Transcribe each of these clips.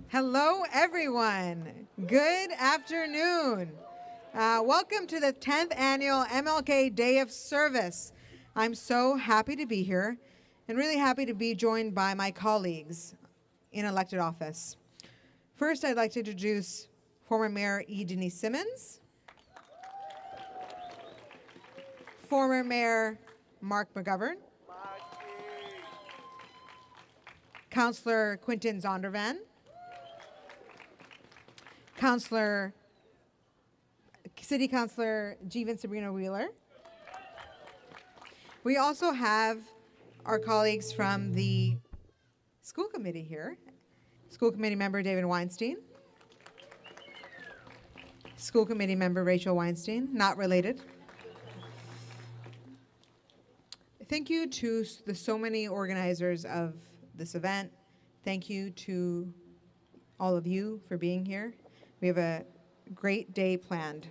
Hello, everyone. Good afternoon. Welcome to the 10th annual MLK Day of Service. I'm so happy to be here and really happy to be joined by my colleagues in elected office. First, I'd like to introduce former Mayor E. Denise Simmons, former Mayor Mark McGovern, Councillor Quinton Zondervan, City Councillor Jeevan Sabrina Wheeler. We also have our colleagues from the school committee here. School committee member David Weinstein. School committee member Rachel Weinstein, not related. Thank you to the so many organizers of this event. Thank you to all of you for being here. We have a great day planned.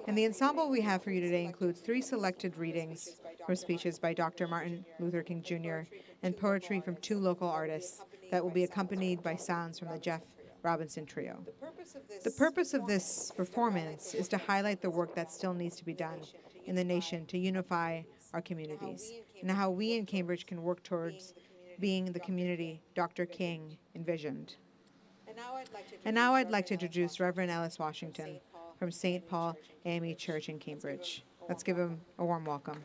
And the ensemble we have for you today includes 3 selected readings from speeches by Dr. Martin Luther King Jr. and poetry from 2 local artists that will be accompanied by sounds from the Jeff Robinson Trio. The purpose of this performance is to highlight the work that still needs to be done in the nation to unify our communities and how we in Cambridge can work towards being the community Dr. King envisioned. And now I'd like to introduce Reverend Ellis Washington from St. Paul AME Church in Cambridge. Let's give him a warm welcome.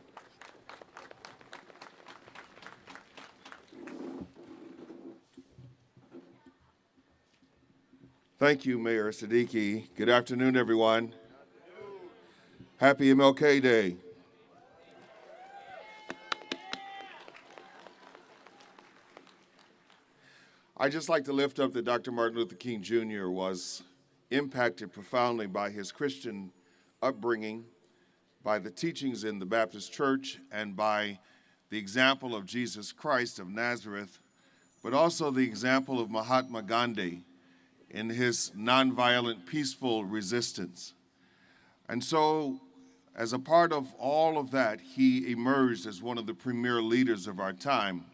Thank you, Mayor Siddiqui. Good afternoon, everyone. Happy MLK Day. I'd just like to lift up that Dr. Martin Luther King Jr. was impacted profoundly by his Christian upbringing, by the teachings in the Baptist Church, and by the example of Jesus Christ of Nazareth, but also the example of Mahatma Gandhi in his nonviolent, peaceful resistance. And so, as a part of all of that, he emerged as one of the premier leaders of our time.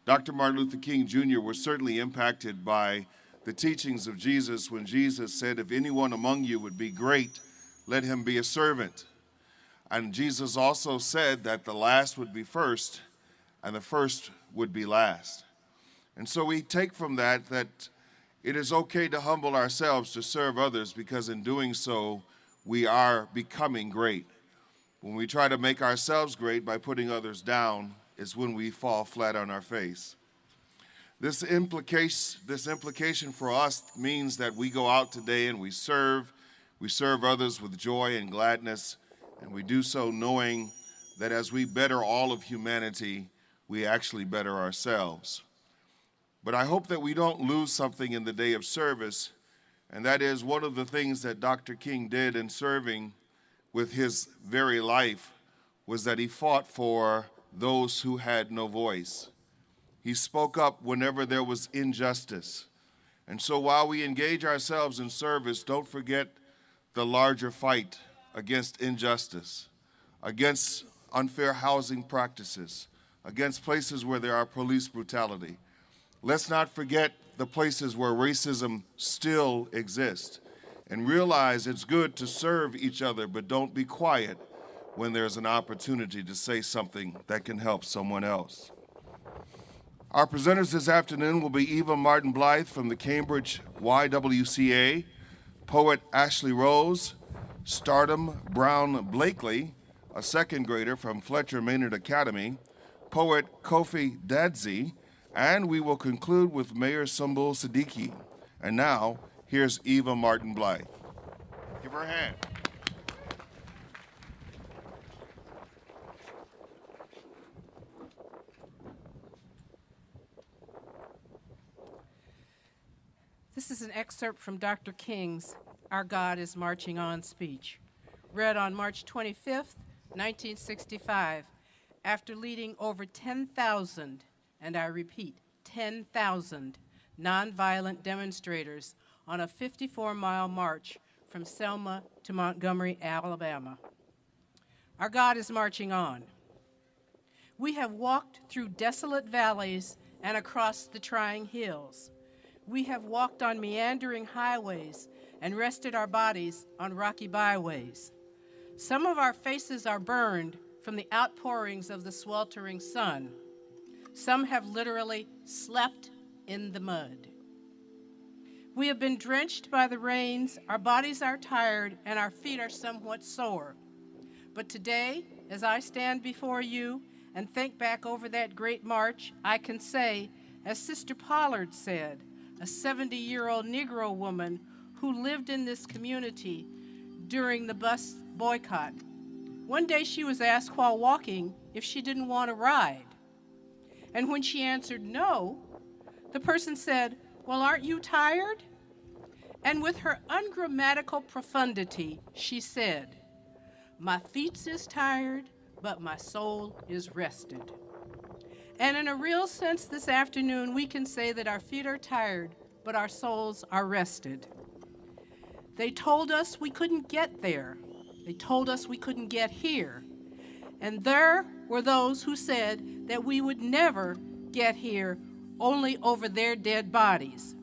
Dr. Martin Luther King Jr. was certainly impacted by the teachings of Jesus when Jesus said, if anyone among you would be great, let him be a servant. And Jesus also said that the last would be first and the first would be last. And so we take from that it is okay to humble ourselves to serve others, because in doing so, we are becoming great. When we try to make ourselves great by putting others down, is when we fall flat on our face. This implication for us means that we go out today and we serve others with joy and gladness, and we do so knowing that as we better all of humanity, we actually better ourselves. But I hope that we don't lose something in the day of service, and that is one of the things that Dr. King did in serving with his very life was that he fought for those who had no voice. He spoke up whenever there was injustice. And so while we engage ourselves in service, don't forget the larger fight against injustice, against unfair housing practices, against places where there are police brutality. Let's not forget the places where racism still exists, and realize it's good to serve each other, but don't be quiet when there's an opportunity to say something that can help someone else. Our presenters this afternoon will be Eva Martin Blythe from the Cambridge YWCA, poet Ashley Rose, Stardom Brown Blakely, a second grader from Fletcher Maynard Academy, poet Kofi Dadzi, and we will conclude with Mayor Sumbul Siddiqui. And now, here's Eva Martin Blythe. Give her a hand. This is an excerpt from Dr. King's Our God is Marching On speech, read on March 25th, 1965, after leading over 10,000 and I repeat, 10,000 nonviolent demonstrators on a 54-mile march from Selma to Montgomery, Alabama. Our God is marching on. We have walked through desolate valleys and across the trying hills. We have walked on meandering highways and rested our bodies on rocky byways. Some of our faces are burned from the outpourings of the sweltering sun. Some have literally slept in the mud. We have been drenched by the rains, our bodies are tired, and our feet are somewhat sore. But today, as I stand before you and think back over that great march, I can say, as Sister Pollard said, a 70-year-old Negro woman who lived in this community during the bus boycott. One day she was asked while walking if she didn't want to ride. And when she answered no, the person said, "Well, aren't you tired?" And with her ungrammatical profundity, she said, "My feet is tired, but my soul is rested." And in a real sense this afternoon, we can say that our feet are tired, but our souls are rested. They told us we couldn't get there. They told us we couldn't get here. And there were those who said that we would never get here, only over their dead bodies.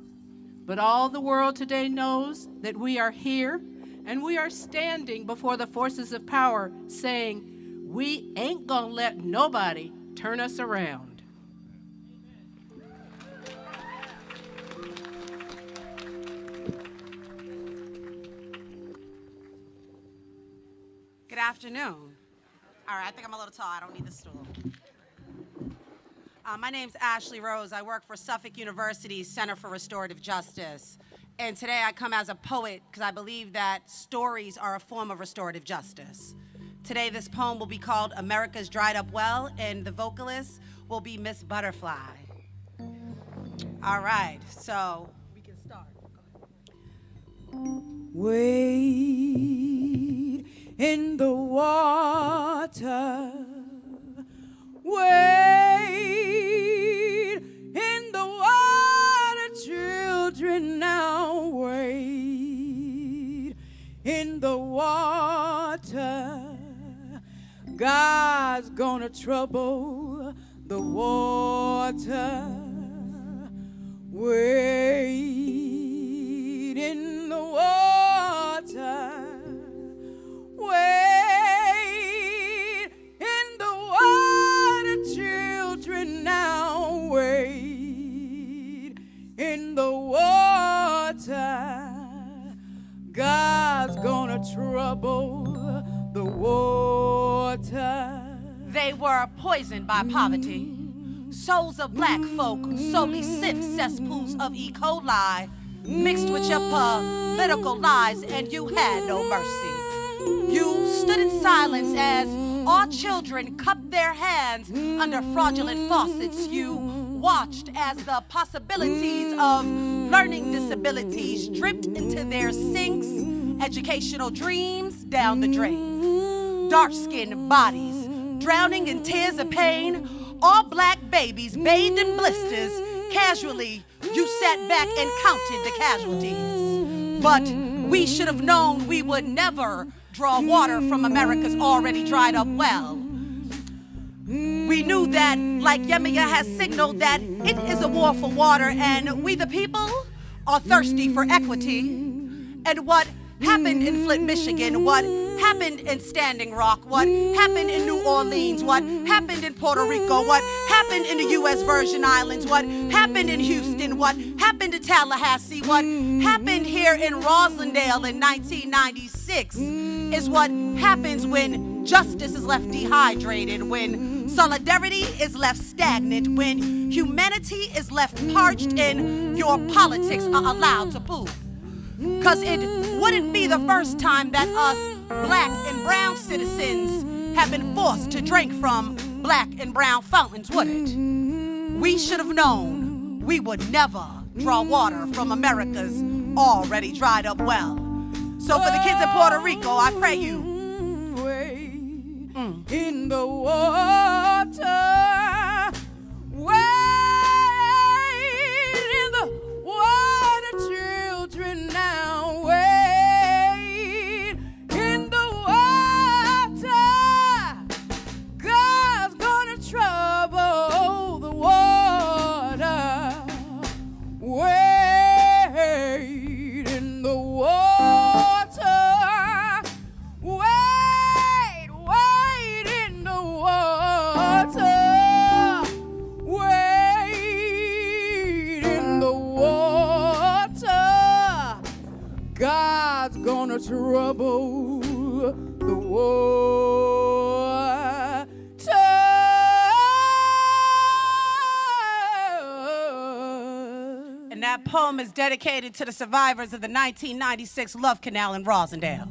But all the world today knows that we are here, and we are standing before the forces of power saying, we ain't gonna let nobody turn us around. Good afternoon. All right, I think I'm a little tall. I don't need the stool. My name's Ashley Rose. I work for Suffolk University's Center for Restorative Justice. And today I come as a poet because I believe that stories are a form of restorative justice. Today this poem will be called America's Dried Up Well, and the vocalist will be Miss Butterfly. All right, so we can start. Wade in the water, wade in the water, children, now wade in the water. God's gonna trouble the water. Wade in the water. Wade in the water, children, now wade in the water. God's gonna trouble the water. They were poisoned by poverty. Souls of black folk who solely sip cesspools of E. coli mixed with your political lies, and you had no mercy. You stood in silence as our children cupped their hands under fraudulent faucets. You watched as the possibilities of learning disabilities dripped into their sinks, educational dreams down the drain. Dark-skinned bodies drowning in tears of pain, all black babies bathed in blisters. Casually, you sat back and counted the casualties. But we should have known we would never draw water from America's already dried up well. We knew that, like Yemaya has signaled, that it is a war for water, and we the people are thirsty for equity. And what happened in Flint, Michigan, what happened in Standing Rock, what happened in New Orleans, what happened in Puerto Rico, what happened in the U.S. Virgin Islands, what happened in Houston, what happened in Tallahassee, what happened here in Roslindale in 1996 is what happens when justice is left dehydrated, when solidarity is left stagnant, when humanity is left parched and your politics are allowed to poop. Because it wouldn't be the first time that us black and brown citizens have been forced to drink from black and brown fountains, would it? We should have known we would never draw water from America's already dried up well. So for the kids in Puerto Rico, I pray you In the water, wait. the water. And that poem is dedicated to the survivors of the 1996 Love Canal in Rosendale.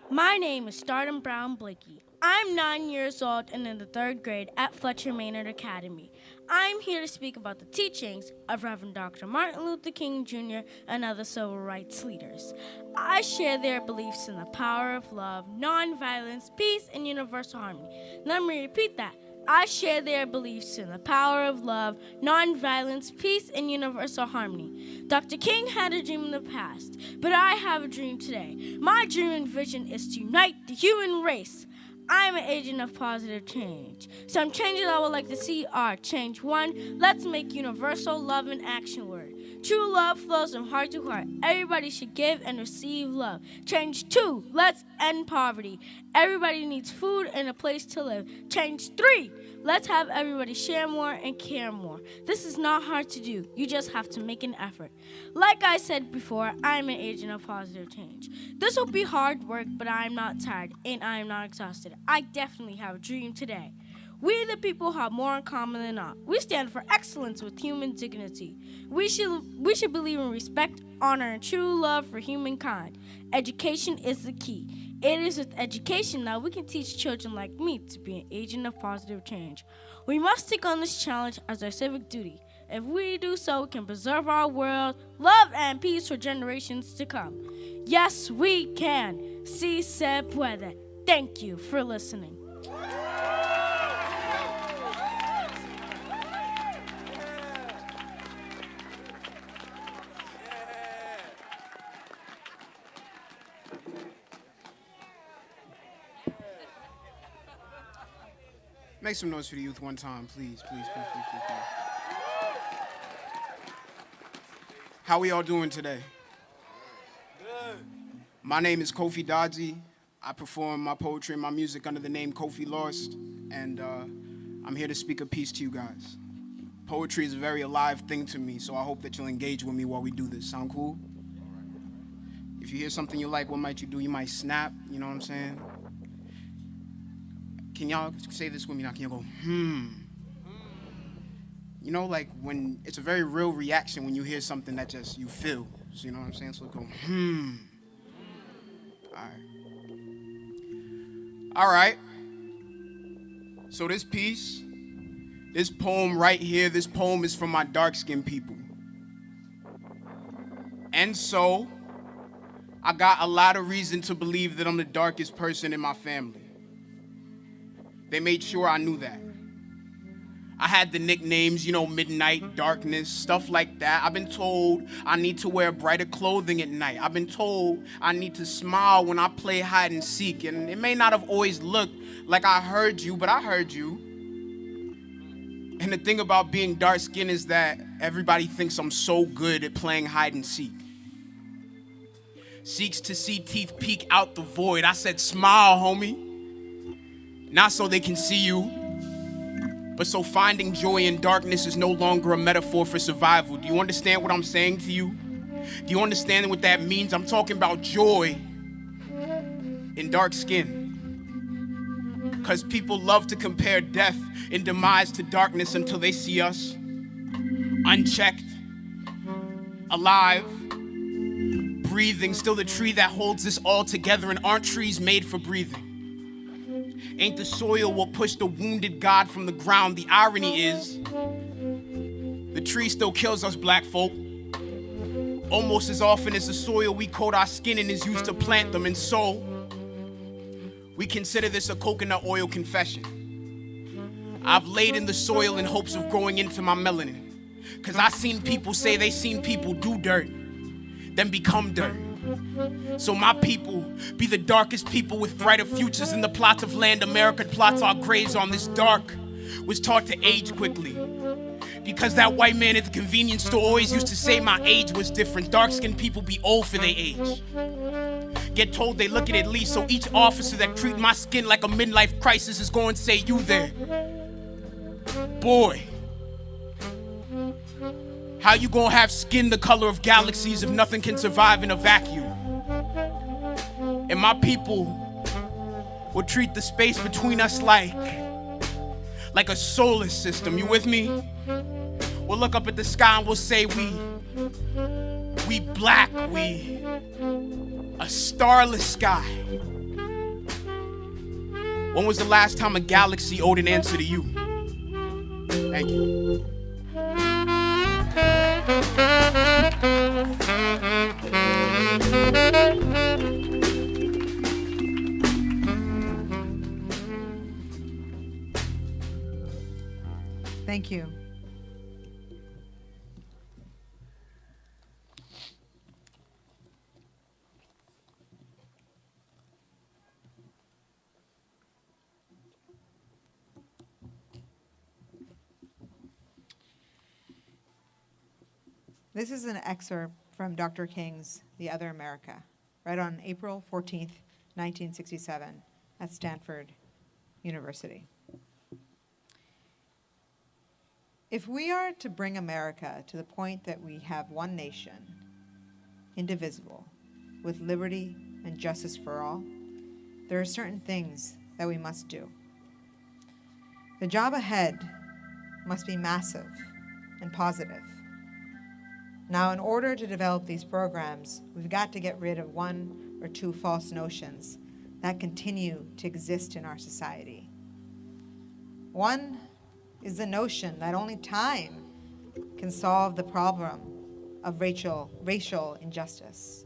My name is Stardom Brown Blakey. I'm 9 years old and in the 3rd grade at Fletcher Maynard Academy. I'm here to speak about the teachings of Reverend Dr. Martin Luther King Jr. and other civil rights leaders. I share their beliefs in the power of love, nonviolence, peace, and universal harmony. Let me repeat that. I share their beliefs in the power of love, nonviolence, peace, and universal harmony. Dr. King had a dream in the past, but I have a dream today. My dream and vision is to unite the human race. I'm an agent of positive change. Some changes I would like to see are change 1, let's make universal love an action word. True love flows from heart to heart. Everybody should give and receive love. Change 2, let's end poverty. Everybody needs food and a place to live. Change 3, let's have everybody share more and care more. This is not hard to do. You just have to make an effort. Like I said before, I'm an agent of positive change. This will be hard work, but I'm not tired and I'm not exhausted. I definitely have a dream today. We the people have more in common than not. We stand for excellence with human dignity. We should believe in respect, honor, and true love for humankind. Education is the key. It is with education that we can teach children like me to be an agent of positive change. We must take on this challenge as our civic duty. If we do so, we can preserve our world, love, and peace for generations to come. Yes, we can. Si se puede. Thank you for listening. Make some noise for the youth one time, please, please, please, please, please, please. How we all doing today? Good. My name is Kofi Dodgy. I perform my poetry and my music under the name Kofi Lost, and I'm here to speak a piece to you guys. Poetry is a very alive thing to me, so I hope that you'll engage with me while we do this. Sound cool? If you hear something you like, what might you do? You might snap, you know what I'm saying? Can y'all say this with me now? Can y'all go, You know, like when it's a very real reaction when you hear something that just you feel. So you know what I'm saying? So go, All right. So this piece, this poem right here, this poem is from my dark-skinned people. And so, I got a lot of reason to believe that I'm the darkest person in my family. They made sure I knew that. I had the nicknames, Midnight, Darkness, stuff like that. I've been told I need to wear brighter clothing at night. I've been told I need to smile when I play hide and seek. And it may not have always looked like I heard you, but I heard you. And the thing about being dark-skinned is that everybody thinks I'm so good at playing hide and seek. Seeks to see teeth peek out the void. I said, smile, homie. Not so they can see you, but so finding joy in darkness is no longer a metaphor for survival. Do you understand what I'm saying to you? Do you understand what that means? I'm talking about joy in dark skin. Because people love to compare death and demise to darkness until they see us unchecked, alive, breathing, still the tree that holds us all together. And aren't trees made for breathing? Ain't the soil what pushed the wounded God from the ground? The irony is, the tree still kills us black folk, almost as often as the soil we coat our skin in is used to plant them. And so, we consider this a coconut oil confession. I've laid in the soil in hopes of growing into my melanin. Cause I seen people say they seen people do dirt, then become dirt. So my people be the darkest people with brighter futures in the plots of land America plots our graves on. This dark was taught to age quickly. Because that white man at the convenience store always used to say my age was different. Dark-skinned people be old for their age. Get told they look at least, so each officer that treat my skin like a midlife crisis is going to say, you there. Boy, how you gonna have skin the color of galaxies if nothing can survive in a vacuum? And my people will treat the space between us like a solar system. You with me? We'll look up at the sky and we'll say we black, we a starless sky. When was the last time a galaxy owed an answer to you? Thank you. Thank you. This is an excerpt from Dr. King's The Other America, read on April 14th, 1967, at Stanford University. If we are to bring America to the point that we have one nation, indivisible, with liberty and justice for all, there are certain things that we must do. The job ahead must be massive and positive. Now, in order to develop these programs, we've got to get rid of one or two false notions that continue to exist in our society. One is the notion that only time can solve the problem of racial injustice.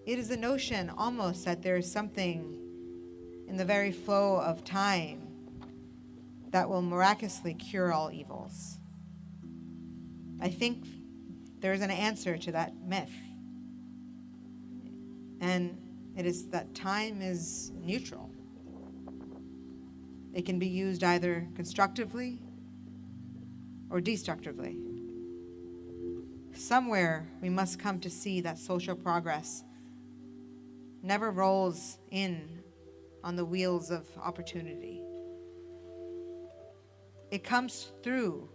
It is a notion almost that there is something in the very flow of time that will miraculously cure all evils. I think there is an answer to that myth, and it is that time is neutral. It can be used either constructively or destructively. Somewhere we must come to see that social progress never rolls in on the wheels of opportunity. It comes through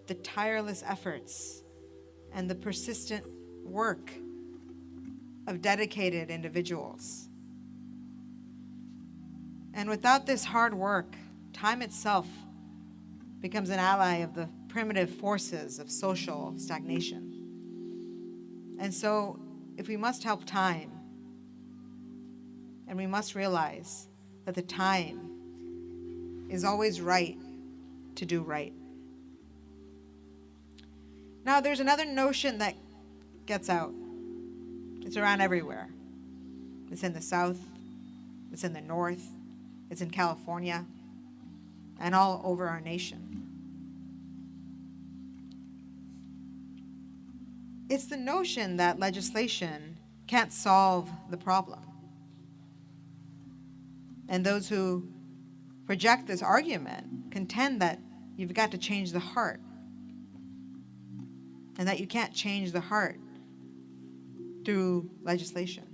the tireless efforts and the persistent work of dedicated individuals. And without this hard work, time itself becomes an ally of the primitive forces of social stagnation. And so, if we must help time, and we must realize that the time is always right to do right. Now, there's another notion that gets out. It's around everywhere. It's in the South, it's in the North, it's in California, and all over our nation. It's the notion that legislation can't solve the problem. And those who project this argument contend that you've got to change the heart, and that you can't change the heart through legislation.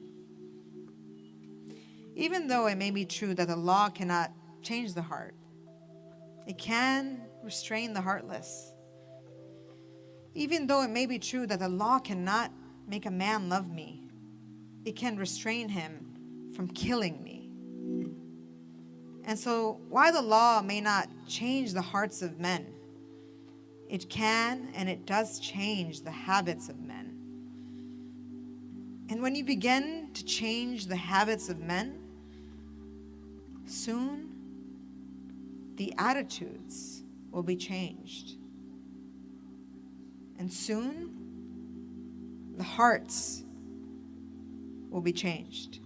Even though it may be true that the law cannot change the heart, it can restrain the heartless. Even though it may be true that the law cannot make a man love me, it can restrain him from killing me. And so, while the law may not change the hearts of men, it can and it does change the habits of men. And when you begin to change the habits of men, soon the attitudes will be changed. And soon the hearts will be changed.